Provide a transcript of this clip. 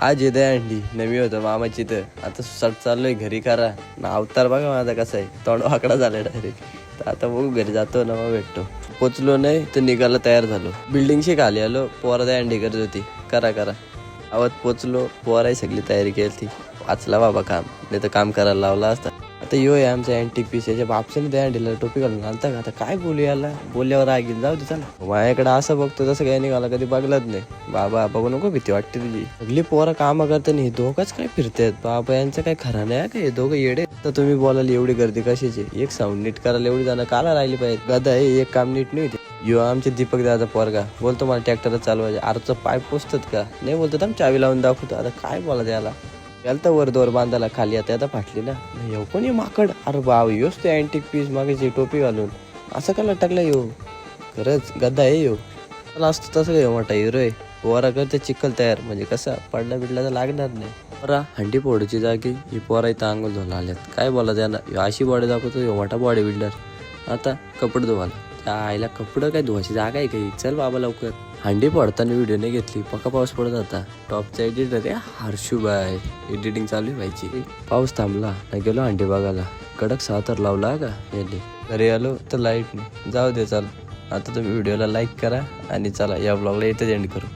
आज येते अंडी नवी होतं मामाची तर आता सट चाललोय घरी करा ना अवतार बघा माझा कसा आहे तोंड वाकडा झालाय डायरेक्ट. तर आता बघू घरी जातो ना मग भेटतो. पोचलो नाही तर निघायला तयार झालो. बिल्डिंगशी खाली आलो पोरा त्या अंडी करत होती करा करा आवाज पोचलो पोराही सगळी तयारी केली ती वाचला बाबा काम नाही तर काम करायला लावला असता. आता यो आहे आमचा अँटिक पीस याच्या बापशाने त्या अंडीला टोपी घालून आणता का आता काय बोलू याला बोलल्यावर रागील जाऊ दे चला. माझ्याकडे असं बघतो तसं काही निघाला कधी बघलंच नाही. बाबा बघू नको भीती वाटते तुझी सगळी पोरं कामं करताना हे दोघंच काय फिरतायत बाबा यांचं काय खरं नाही का हे दोघं येडे. तर तुम्ही बोलायला एवढी गर्दी कशाची एक साऊंड नीट करायला एवढी जाणं काला राहिली पाहिजे गदा हे एक काम नीट नाही होते. यो आमचे दीपक दादा पोरगा बोलतो मला ट्रॅक्टरच चालवायचे आरचं पाय पोचतात का नाही बोलतो आम्ही चावी लावून दाखवतो. आता काय बोला त्याला याला तर वर दोर बांधायला खाली आता फाटली ना येऊ कोणी माकड अरे बाव योच ते अँटिक पीस मागे टोपी घालून असं का लटकला येऊ खरंच गद्दा आहे येऊ मला असतो तसं काय मोठा हिरो आहे. पोरा करते चिखल तयार म्हणजे कसं पडला बिडला तर लागणार नाही. पोरा हंडी पोडची जागी ही पोरा इथं अंघोल धुवायला आल्यात काय बोला त्यांना अशी बॉडी दाखवतो ह्यो मोठा बॉडी बिल्डर. आता कपडे धुवायला त्या आईला कपडं काय धुवायची जागा आहे काही चल बाबा लवकर. हंडी पडताना व्हिडिओ नाही घेतली पक्का पाऊस पडत होता. टॉपचा एडिटर आहे हर्षूबाय एडिटिंग चालू आहे व्हायची. पाऊस थांबला नाही गेलो हंडी बघायला कडक सातर लावला का यांनी. घरी आलो तर लाईट नाही जाऊ दे चला. आता तुम्ही व्हिडिओला लाईक करा आणि चला या ब्लॉगला इथेच एंड करू.